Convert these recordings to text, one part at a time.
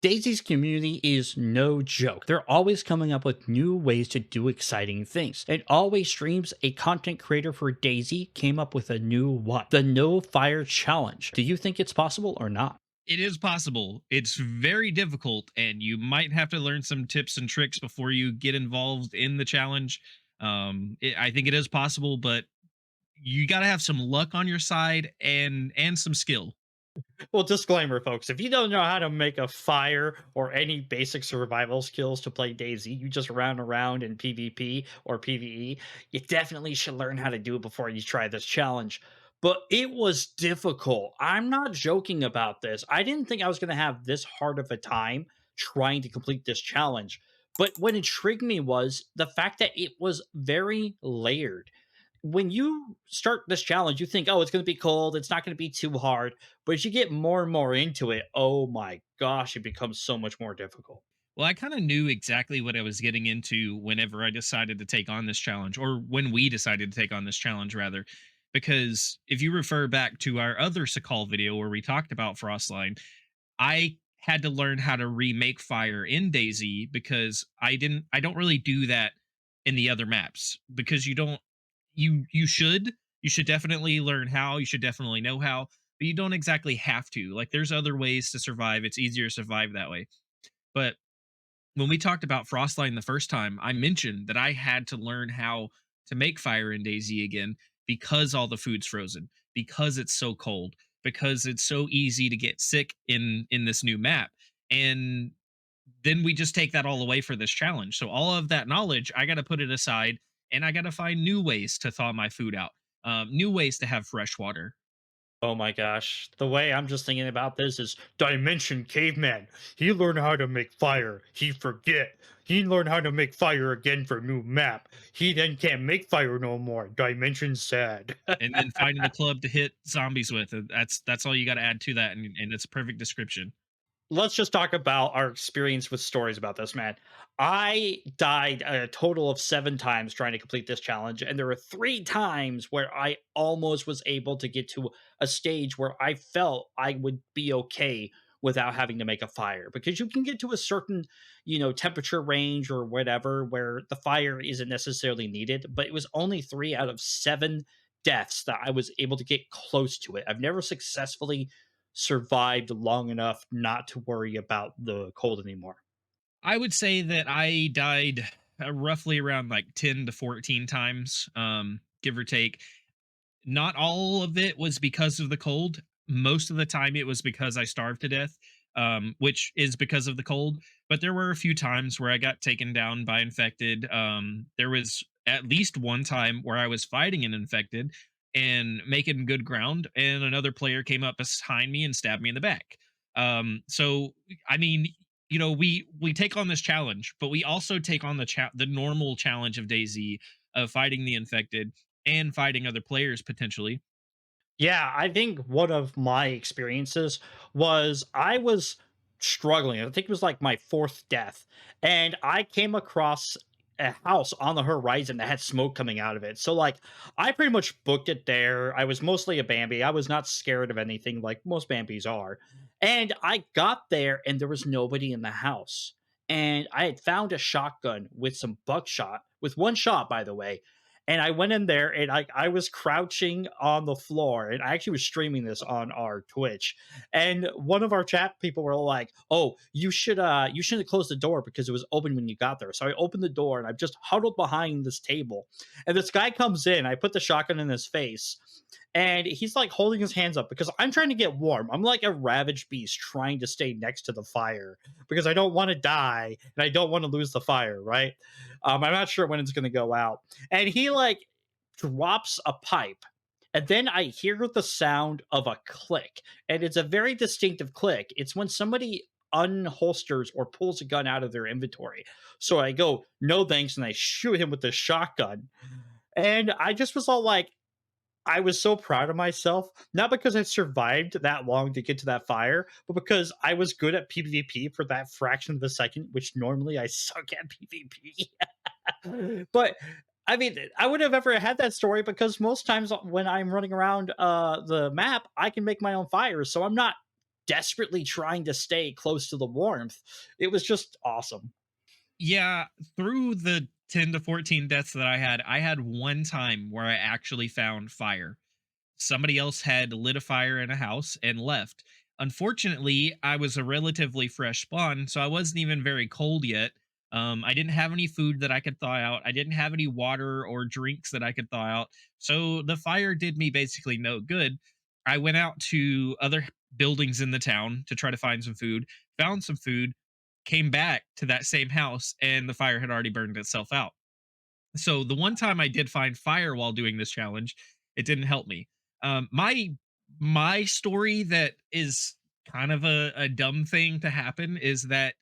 DayZ's community is no joke. They're always coming up with new ways to do exciting things. And Always Streams, a content creator for DayZ, came up with a new one, the No Fire Challenge. Do you think it's possible or not? It is possible. It's very difficult, and you might have to learn some tips and tricks before you get involved in the challenge. I think it is possible, but you got to have some luck on your side and some skill. Well, disclaimer, folks, if you don't know how to make a fire or any basic survival skills to play DayZ, you just round around in PvP or PvE, you definitely should learn how to do it before you try this challenge. But it was difficult. I'm not joking about this. I didn't think I was going to have this hard of a time trying to complete this challenge. But what intrigued me was the fact that it was very layered. When you start this challenge, you think, oh, it's going to be cold. It's not going to be too hard. But as you get more and more into it, oh my gosh, it becomes so much more difficult. Well, I kind of knew exactly what I was getting into whenever I decided to take on this challenge, or when we decided to take on this challenge, rather. Because if you refer back to our other Sakhal video where we talked about Frostline, I had to learn how to remake fire in DayZ because I don't really do that in the other maps because you don't you should definitely learn how, you should definitely know how, but you don't exactly have to. Like there's other ways to survive. It's easier to survive that way. But when we talked about Frostline the first time, I mentioned that I had to learn how to make fire in DayZ again because all the food's frozen, because it's so cold, because it's so easy to get sick in this new map. And then we just take that all away for this challenge. So all of that knowledge, I got to put it aside and I got to find new ways to thaw my food out, new ways to have fresh water. Oh my gosh. The way I'm just thinking about this is Dimension Caveman. He learned how to make fire. He forget. He learned how to make fire again for new map. He then can't make fire no more. Dimension sad. And then finding a club to hit zombies with. That's all you got to add to that, and it's a perfect description. Let's just talk about our experience with stories about this, man. I died a total of 7 times trying to complete this challenge, and there were 3 times where I almost was able to get to a stage where I felt I would be okay without having to make a fire, because you can get to a certain, temperature range or whatever where the fire isn't necessarily needed, but it was only 3 out of 7 deaths that I was able to get close to it. I've never successfully survived long enough not to worry about the cold anymore. I would say that I died roughly around like 10 to 14 times, give or take. Not all of it was because of the cold. Most of the time it was because I starved to death, which is because of the cold. But there were a few times where I got taken down by infected. There was at least one time where I was fighting an infected and making good ground, and another player came up behind me and stabbed me in the back. So I mean, we take on this challenge, but we also take on the normal challenge of DayZ of fighting the infected and fighting other players potentially. Yeah, I think one of my experiences was I was struggling. I think it was like my 4th death, and I came across a house on the horizon that had smoke coming out of it. So like I pretty much booked it there. I was mostly a Bambi. I was not scared of anything like most Bambis are. And I got there and there was nobody in the house. And I had found a shotgun with some buckshot, with one shot, by the way, and I went in there and I was crouching on the floor, and I actually was streaming this on our Twitch. And one of our chat people were like, "Oh, you shouldn't have closed the door because it was open when you got there." So I opened the door and I just huddled behind this table. And this guy comes in, I put the shotgun in his face, and he's like holding his hands up because I'm trying to get warm. I'm like a ravaged beast trying to stay next to the fire because I don't want to die and I don't want to lose the fire, right? I'm not sure when it's going to go out. And he like drops a pipe. And then I hear the sound of a click. And it's a very distinctive click. It's when somebody unholsters or pulls a gun out of their inventory. So I go, no thanks, and I shoot him with the shotgun. And I just was all like, I was so proud of myself, not because I survived that long to get to that fire, but because I was good at PvP for that fraction of a second, which normally I suck at PvP. But I mean, I would have ever had that story because most times when I'm running around the map, I can make my own fires. So I'm not desperately trying to stay close to the warmth. It was just awesome. Yeah, through the 10 to 14 deaths that I had one time where I actually found fire. Somebody else had lit a fire in a house and left. Unfortunately, I was a relatively fresh spawn, so I wasn't even very cold yet. I didn't have any food that I could thaw out. I didn't have any water or drinks that I could thaw out. So the fire did me basically no good. I went out to other buildings in the town to try to find some food, found some food, came back to that same house, and the fire had already burned itself out. So the one time I did find fire while doing this challenge, it didn't help me. My story that is kind of a dumb thing to happen is that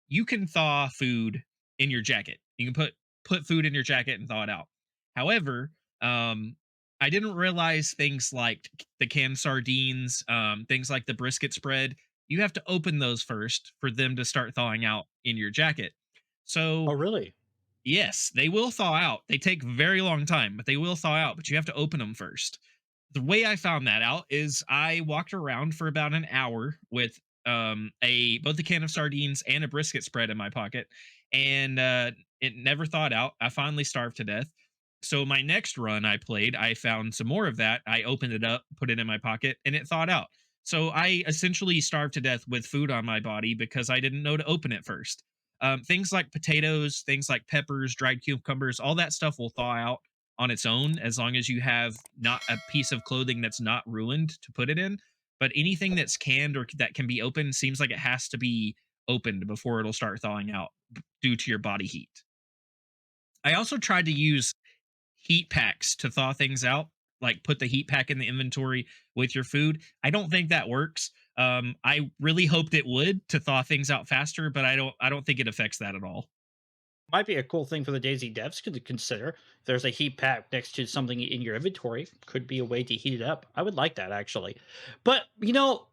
you can thaw food in your jacket. You can put food in your jacket and thaw it out. However, I didn't realize things like the canned sardines, things like the brisket spread. You have to open those first for them to start thawing out in your jacket. Oh, So really? yes, they will thaw out. They take very long time, but they will thaw out, but you have to open them first. The way I found that out is I walked around for about an hour with a both a can of sardines and a brisket spread in my pocket, and it never thawed out. I finally starved to death. So my next run I played, I found some more of that. I opened it up, put it in my pocket, and it thawed out. So I essentially starved to death with food on my body because I didn't know to open it first. Things like potatoes, things like peppers, dried cucumbers, all that stuff will thaw out on its own as long as you have not a piece of clothing that's not ruined to put it in. But anything that's canned or that can be opened seems like it has to be opened before it'll start thawing out due to your body heat. I also tried to use heat packs to thaw things out, like put the heat pack in the inventory with your food. I don't think that works. I really hoped it would to thaw things out faster, but I don't think it affects that at all. Might be a cool thing for the DayZ devs to consider. If there's a heat pack next to something in your inventory, could be a way to heat it up. I would like that actually. But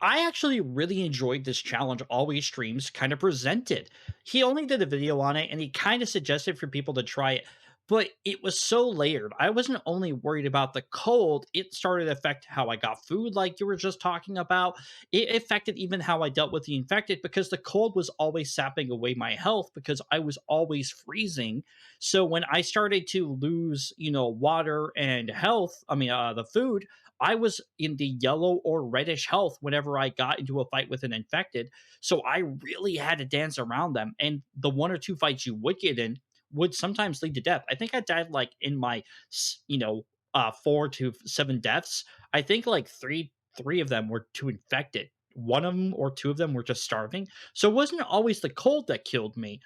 I actually really enjoyed this challenge Always Streams kind of presented. He only did a video on it and he kind of suggested for people to try it. But it was so layered. I wasn't only worried about the cold, it started to affect how I got food, like you were just talking about. It affected even how I dealt with the infected because the cold was always sapping away my health because I was always freezing. So when I started to lose, water and health, the food, I was in the yellow or reddish health whenever I got into a fight with an infected. So I really had to dance around them. And the one or two fights you would get in would sometimes lead to death. I think I died like in my, 4 to 7 deaths. I think like three of them were too infected. One of them or two of them were just starving. So it wasn't always the cold that killed me,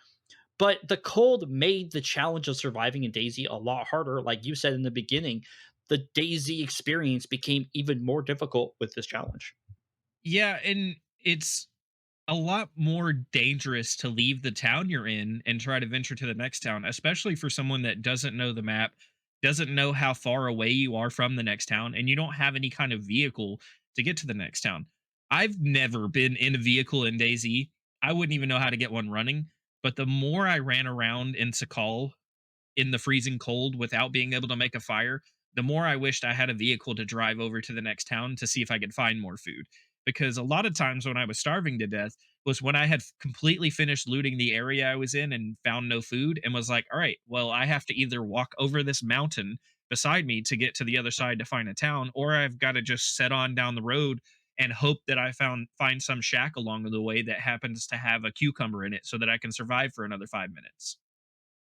but the cold made the challenge of surviving in DayZ a lot harder. Like you said in the beginning, the DayZ experience became even more difficult with this challenge. Yeah, and it's a lot more dangerous to leave the town you're in and try to venture to the next town, especially for someone that doesn't know the map, doesn't know how far away you are from the next town, and you don't have any kind of vehicle to get to the next town. I've never been in a vehicle in DayZ. I wouldn't even know how to get one running. But the more I ran around in Sakhal in the freezing cold without being able to make a fire, the more I wished I had a vehicle to drive over to the next town to see if I could find more food. Because a lot of times when I was starving to death was when I had completely finished looting the area I was in and found no food and was like, all right, well, I have to either walk over this mountain beside me to get to the other side to find a town, or I've got to just set on down the road and hope that I find some shack along the way that happens to have a cucumber in it so that I can survive for another 5 minutes.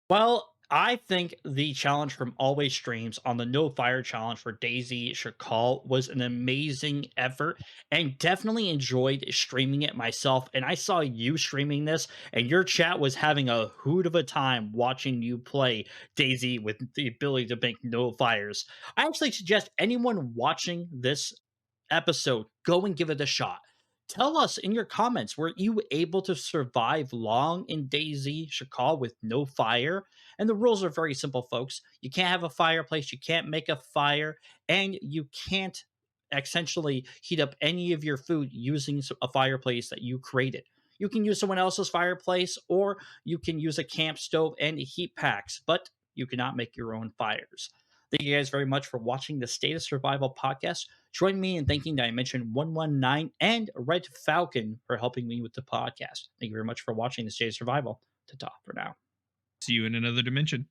Well, I think the challenge from Always Streams on the No Fire challenge for Daisy Shakal was an amazing effort and definitely enjoyed streaming it myself. And I saw you streaming this, and your chat was having a hoot of a time watching you play Daisy with the ability to make no fires. I actually suggest anyone watching this episode, go and give it a shot. Tell us in your comments, were you able to survive long in DayZ Shakal with no fire? And the rules are very simple, folks. You can't have a fireplace, you can't make a fire, and you can't essentially heat up any of your food using a fireplace that you created. You can use someone else's fireplace, or you can use a camp stove and heat packs, but you cannot make your own fires. Thank you guys very much for watching the State of Survival podcast. Join me in thanking Dimension 119 and Red Falcon for helping me with the podcast. Thank you very much for watching the State of Survival. Ta-ta for now. See you in another dimension.